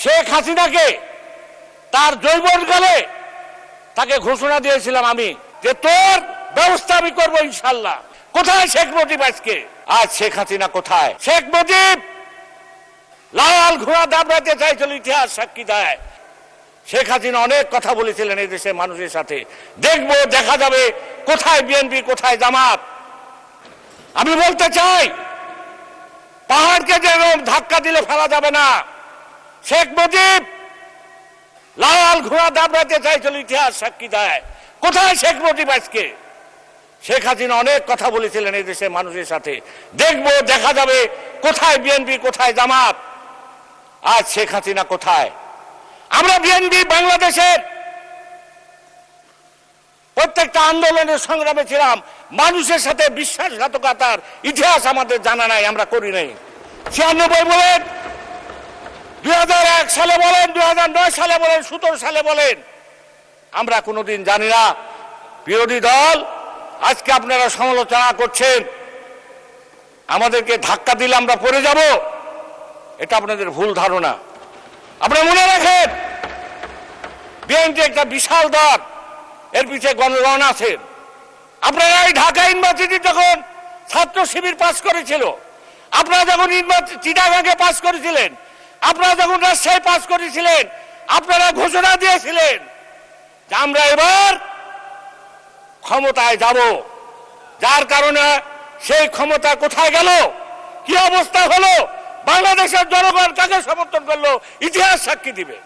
শেখ হাসিনাকে তার যৌবনকালে তাকে ঘোষণা দিয়েছিলাম আমি যে তোর ব্যবস্থা আমি করবো ইনশাল্লাহ। কোথায় শেখ মুজিব আজকে? আজ শেখ হাসিনা কোথায়? শেখ মুজিব লাল ঘোড়া দাবড়াতে চাইছিল, ইতিহাস সাক্ষী দেয়। শেখ হাসিনা অনেক কথা বলেছিলেন এই দেশের মানুষের সাথে, দেখবো দেখা যাবে কোথায় বিএনপি কোথায় জামাত। আমি বলতে চাই পাহাড়কে যেরকম ধাক্কা দিলে ফেলা যাবে না। শেখ মুজিব লাল ঘোড়া দাবড়াতে চাইছিল, ইতিহাস সাক্ষী দেয়। কোথায় শেখ মুজিব আজকে? শেখ হাসিনা অনেক কথা বলেছিলেন এই দেশের মানুষের সাথে, দেখবো দেখা যাবে কোথায় বিএনপি কোথায় জামাত। আজ শেখ হাসিনা কোথায়? আমরা বিএনপি বাংলাদেশের প্রত্যেকটা আন্দোলনের সংগ্রামে ছিলাম, মানুষের সাথে বিশ্বাসঘাতকতার ইতিহাস আমাদের জানা নাই, আমরা করি নাই। 96 বলেন, 2001 সালে বলেন, 2009 সালে বলেন, 17 সালে বলেন, আমরা কোনোদিন জানি না। বিরোধী দল আজকে আপনারা সমালোচনা করছেন, আমাদেরকে ধাক্কা দিলে আমরা পড়ে যাব, এটা আপনাদের ভুল ধারণা। আপনারা মনে রাখেন বিএনপি একটা বিশাল দল, এর পিছিয়ে গণগণ আছেন। আপনারা এই ঢাকা ইউনিভার্সিটি যখন ছাত্র শিবির পাস করেছিল, আপনারা যখন চিটাগাঙ্গে পাস করেছিলেন, আপনারা যখন রাজশাহী পাস করেছিলেন, আপনারা ঘোষণা দিয়েছিলেন যে আমরা এবার ক্ষমতায় যাব। যার কারণে সেই ক্ষমতা কোথায় গেল, কি অবস্থা হলো, বাংলাদেশের জনগণ কাকে সমর্থন করলো, ইতিহাস সাক্ষী দিবে,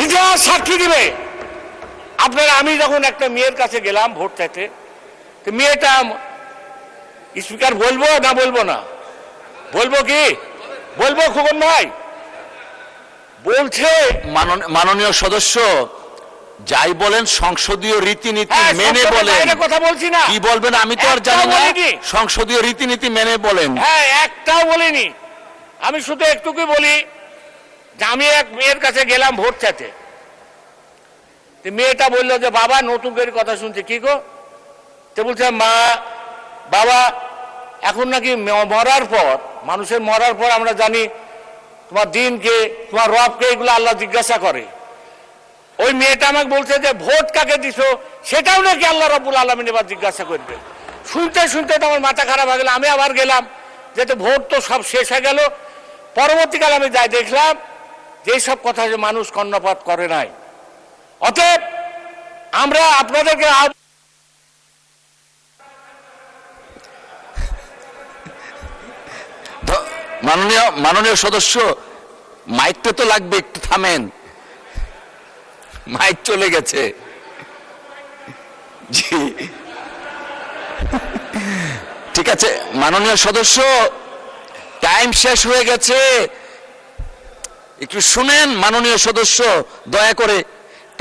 ইতিহাস সাক্ষী দিবে। আপনারা, আমি যখন একটা মেয়ের কাছে গেলাম ভোট চাইতে, মেয়েটা স্পিকার বলবো না বলবো না, বলবো কি বলবো? খোকন ভাই বলছে, মাননীয় সদস্য যাই বলেন সংসদীয় রীতিনীতি মেনে বলেন, কথা বলছি না, কি বলবেন আমি তো আর জানি না। সংসদীয় রীতিনীতি মেনে বলেন। হ্যাঁ, একটাও বলিনি, আমি শুধু একটুকুই বলি যে আমি এক মেয়ের কাছে গেলাম ভোট চাইতে, মেয়েটা বললো যে বাবা নতুন করে কথা শুনছে। কি গো? তো বলছে মা বাবা এখন নাকি মরার পর, মানুষের মরার পর আমরা জানি তোমার দিনকে তোমার রবকে এগুলো আল্লাহ জিজ্ঞাসা করে। ওই মেয়েটা আমাকে বলছে যে ভোট কাকে দিছো সেটাও নাকি আল্লাহ রাব্বুল আলামিন এবার জিজ্ঞাসা করবে। শুনতে শুনতে তো আমার মাথা খারাপ হয়ে গেল। আমি আবার গেলাম, যেহেতু ভোট তো সব শেষ হয়ে গেল। পরবর্তীকালে আমি যাই দেখলাম যে সব কথা যে মানুষ কর্ণপাত করে নাই। অতএব আমরা আপনাদেরকে মাননীয় সদস্য মাইকটা তো লাগবে, একটু থামেন, মাইক চলে গেছে। জি ঠিক আছে মাননীয় সদস্য, টাইম শেষ হয়ে গেছে, একটু শুনেন মাননীয় সদস্য দয়া করে।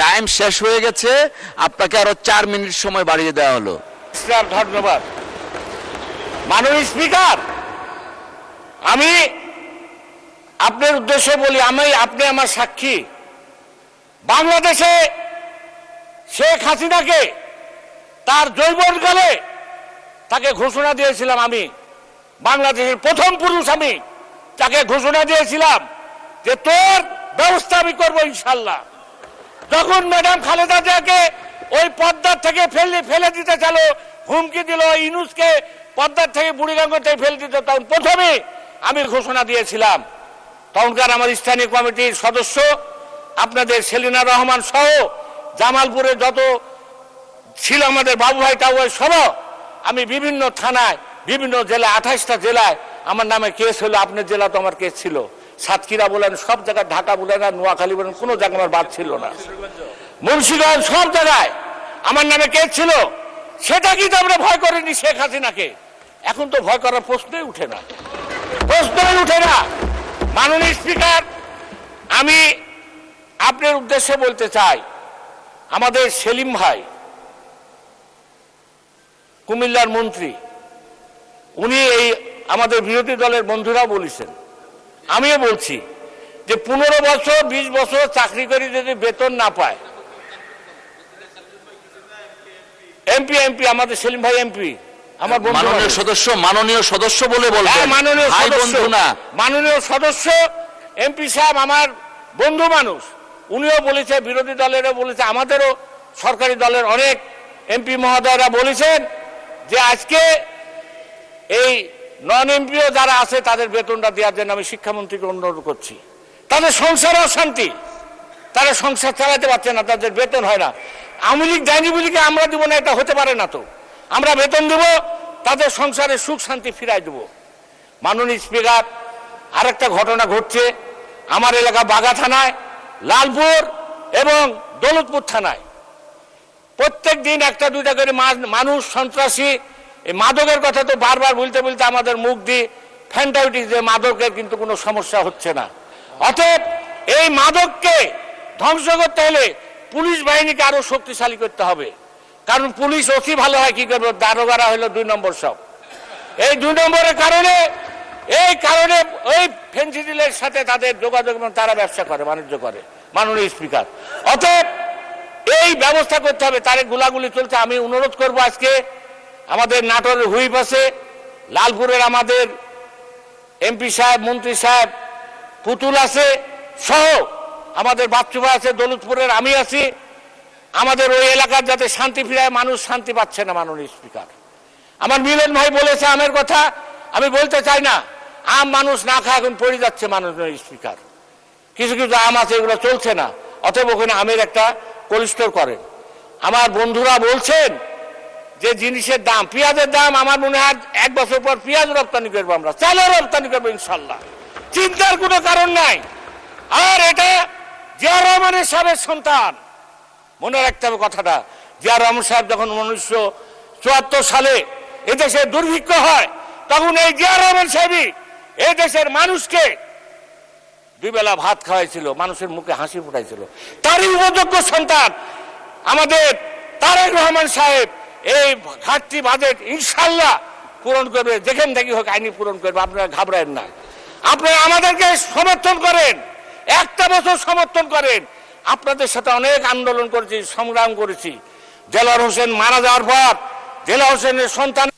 টাইম শেষ হয়ে গেছে, আপনাকে আরো 4 মিনিট সময় বাড়িয়ে দেওয়া হলো। ধন্যবাদ মাননীয় স্পিকার। আমি আপনার উদ্দেশ্যে বলি, আপনি আমার সাক্ষী। বাংলাদেশে শেখ হাসিনাকে তার যৌবনকালে তাকে ঘোষণা দিয়েছিলাম আমি, বাংলাদেশের প্রথম পুরুষ আমি, তাকে ঘোষণা দিয়েছিলাম যে তোর ব্যবস্থা আমি করবো ইনশাল্লাহ। যখন ম্যাডাম খালেদা জিয়াকে ওই পদ্মার থেকে ফেলে দিতে চাল, হুমকি দিল, ইউনূসকে পদ্মার থেকে বুড়িগঙ্গা থেকে ফেলে দিতে, তখন প্রথমে আমি ঘোষণা দিয়েছিলাম। তখনকার আমার স্থানীয় কমিটির সদস্য আপনাদের সেলিনা রহমান সহ জামালপুরে যত ছিল আমাদের বাবু ভাই টাবু ভাই সহ, আমি বিভিন্ন থানায় বিভিন্ন জেলায় 28টা জেলায় আমার নামে কেস হলো। আপনার জেলা তো আমার কেস ছিল, সাতক্ষীরা বলেন, সব জায়গায়, ঢাকা বলেন আর নোয়াখালী বলেন, কোনো জায়গায় আমার বাদ ছিল না, মুন্সিগঞ্জ, সব জায়গায় আমার নামে কেস ছিল। সেটা কি তো আমরা ভয় করিনি শেখ হাসিনাকে? এখন তো ভয় করার প্রশ্নই উঠে না, প্রশ্নই উঠে না। মাননীয় স্পিকার, আমি আপনার উদ্দেশ্যে বলতে চাই, আমাদের সেলিম ভাই কুমিল্লার মন্ত্রী, উনি এই আমাদের বিরোধী দলের বন্ধুরা বলেছেন, আমিও বলছি যে 15 বছর 20 বছর চাকরি করে যদি বেতন না পায়, এমপি আমাদের সেলিম ভাই এমপি, আমার বন্ধু মাননীয় সদস্য বলে বলবেন, মাননীয় ভাই সদস্য বন্ধু না। মাননীয় সদস্য এমপি সাহেব আমার বন্ধু মানুষ, উনিও বলেছে, বিরোধী দলেরও বলেছে, আমাদেরও সরকারি দলের অনেক এমপি মহোদয়রা বলেছেন যে আজকে এই নন এমপিও যারা আছে তাদের বেতনটা দেওয়ার জন্য আমি শিক্ষামন্ত্রীকে অনুরোধ করছি। তাদের সংসারে অশান্তি, তারা সংসার চালাতে পারছে না, তাদের বেতন হয় না। আওয়ামী লীগ দেয়নি বলে কি আমরা দিব না? এটা হতে পারে না। তো আমরা বেতন দেব, তাদের সংসারে সুখ শান্তি ফিরাই দেব। মাননীয় স্পিকার, আরেকটা ঘটনা ঘটছে আমার এলাকা বাগা থানায়, লালপুর এবং দৌলতপুর থানায়। প্রত্যেক দিন একটা দুইটা করে মানুষ সন্ত্রাসী, এই মাদকের কথা তো বারবার বলতে বলতে আমাদের মুখ দিয়ে ফ্যান্টাইটিস, যে মাদকের কিন্তু কোনো সমস্যা হচ্ছে না। অতএব এই মাদককে ধ্বংস করতে হলে পুলিশ বাহিনীকে আরো শক্তিশালী করতে হবে। কারণ পুলিশ অতি ভালো হয়, কি করবে, দারোগারা হলো 2 নম্বর সব। এই 2 নম্বরের কারণে ওই ফেন্সিডিলের সাথে তাদের যোগাযোগ, তারা ব্যবসা করে, বাণিজ্য করে। মাননীয় স্পিকার, অতএব এই ব্যবস্থা করতে হবে। তারে গুলাগুলি চলছে। আমি অনুরোধ করব, আজকে আমাদের নাটোরের হুইপ আছে, লালপুরের আমাদের এমপি সাহেব, মন্ত্রী সাহেব পুতুল আছে, সহ আমাদের বাচ্চুভা আছে, দৌলতপুরের আমি আছি। আমাদের ওই এলাকার যাতে শান্তি ফিরায়, মানুষ শান্তি পাচ্ছে না। মাননীয় স্পিকার, আমার মিলন ভাই বলেছে আমের কথা, আমি বলতে চাই না। আম মানুষ না খায় এখন পড়ে যাচ্ছে। মাননীয় স্পিকার, কিছু কিছু আম আছে, এগুলো চলছে না। অতএব ওখানে আমের একটা কোল্ড করেন। আমার বন্ধুরা বলছেন যে জিনিসের দাম, পেঁয়াজের দাম, আমার মনে হয় 1 বছর পর পেঁয়াজ রপ্তানি করবো, আমরা চালও রপ্তানি করবো ইনশাল্লাহ। চিন্তার কোনো কারণ নাই। আর এটা জিয়া রহমানের সাহেবের সন্তান, মনে রাখতে হবে কথাটা। জিয়া রহমান সাহেব যখন 1974 সালে এদেশে দুর্ভিক্ষ হয়, তখন এই জিয়া রহমান সাহেবই এই দেশের মানুষকে 2 বেলা ভাত খাওয়াইছিল, মানুষের মুখে হাসি ফুটাইছিল। তারই উপযোগ্য সন্তান আমাদের তারেক রহমান সাহেব এই ঘাটতি বাজেট ইনশাল্লাহ পূরণ করবে, যেখান থেকে হোক আইনি পূরণ করবে। আপনারা ঘাবড়ায়েন না, আপনারা আমাদেরকে সমর্থন করেন, 1টা বছর সমর্থন করেন। আপনাদের সাথে অনেক আন্দোলন করেছি, সংগ্রাম করেছি। দেলোয়ার হোসেন মারা যাওয়ার পর দেলোয়ার হোসেনের সন্তান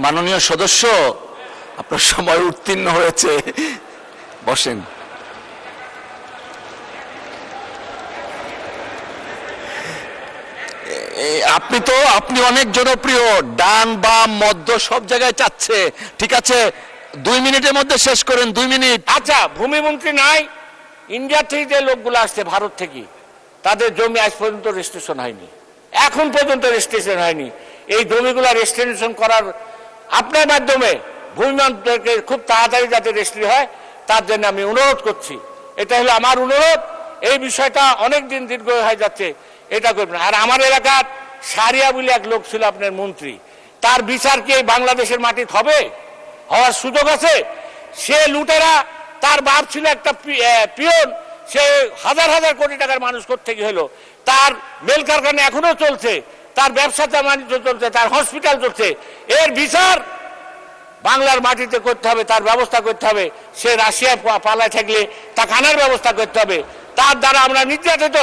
মাননীয় সদস্য, আপনার সময় উত্তীর্ণ হয়েছে, বসেন। আপনি অনেক জনপ্রিয়, ডান বাম মধ্য সব জায়গায় চাচ্ছে। ঠিক আছে, 2 মিনিটের মধ্যে শেষ করেন। 2 মিনিট। আচ্ছা, ভূমিমন্ত্রী নাই, ইন্ডিয়া থেকে যে লোকগুলো আসছে ভারত থেকে, তাদের জমি আজ পর্যন্ত রেজিস্ট্রেশন হয়নি, এখন পর্যন্ত রেজিস্ট্রেশন হয়নি। এই জমিগুলো রেজিস্ট্রেশন করার আপনার মাধ্যমে ভূমিমন্ত্রীকে খুব তাড়াতাড়ি যাতে রেজিস্ট্রি হয়, তার জন্য আমি অনুরোধ করছি। এটা হলো আমার অনুরোধ। এই বিষয়টা অনেক দিন দীর্ঘ হয়ে যাচ্ছে, এটা করবেন। আর আমার এলাকার সারিয়া বলে এক লোক ছিল আপনার মন্ত্রী, তার বিচার কি এই বাংলাদেশের মাটিতে হবে? হওয়ার সুযোগ আছে? সে লুটেরা, তার বাপ ছিল একটা পিয়ন, সে হাজার হাজার কোটি টাকার মানুষ থেকে হলো, তার মেল কারখানা এখনো চলছে, তার ব্যবসাতে বাণিজ্য চলছে, তার হসপিটাল চলছে। এর বিচার বাংলার মাটিতে করতে হবে, তার ব্যবস্থা করতে হবে। সে রাশিয়ায় পালায় থাকলে তা আনার ব্যবস্থা করতে হবে। তার দ্বারা আমরা নির্যাতিত,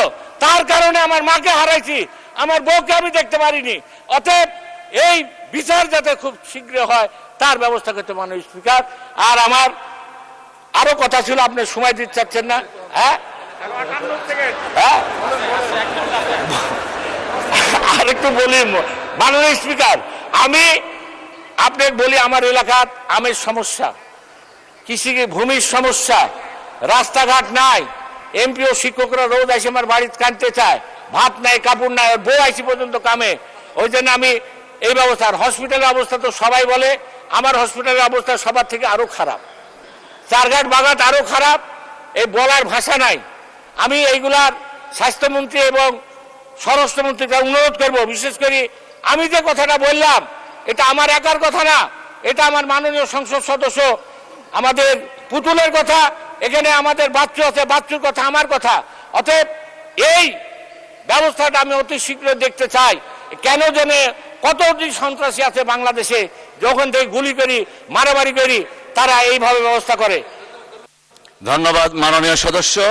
তার কারণে আমার মাকে হারাইছি, আমার বউকে আমি দেখতে পারিনি। অতএব এই বিচার যাতে খুব শীঘ্র হয়, তার ব্যবস্থা করতে মাননীয় স্পিকার। আর আমার আরো কথা ছিল, আপনি সময় দিতে চাচ্ছেন না। হ্যাঁ, আর একটু বলি মাননীয় স্পিকার, আমি আপনাকে বলি, আমার এলাকার আমের সমস্যা, কৃষি ভূমির সমস্যা, রাস্তাঘাট নাই। এমপি ও শিক্ষকরা রোজ এসে আমার বাড়িতে কাঁদতে চায়, ভাত নাই, কাপড় নাই, বউ আইসি পর্যন্ত কামে। ওই জন্য আমি এই ব্যবস্থা। আর হসপিটালের অবস্থা তো সবাই বলে, আমার হসপিটালের অবস্থা সবার থেকে আরো খারাপ, চারঘাট বাগাত আরো খারাপ, এই বলার ভাষা নাই। আমি এইগুলার স্বাস্থ্যমন্ত্রী এবং স্বরাষ্ট্রমন্ত্রীকে অনুরোধ করব, বিশেষ করে আমি যে কথাটা বললাম, এটা আমার একার কথা না, এটা আমার মাননীয় সংসদ সদস্য আমাদের পুতুলের কথা, এখানে আমাদের বাচ্চু আছে, বাচ্চুর কথা, আমার কথা। অতএব এই ব্যবস্থাটা আমি অতি শীঘ্র দেখতে চাই। কেন জেনে কতটি সন্ত্রাসী আছে বাংলাদেশে, যখন থেকে গুলি করি, মারামারি করি, তারা এইভাবে ব্যবস্থা করে। ধন্যবাদ মাননীয় সদস্য।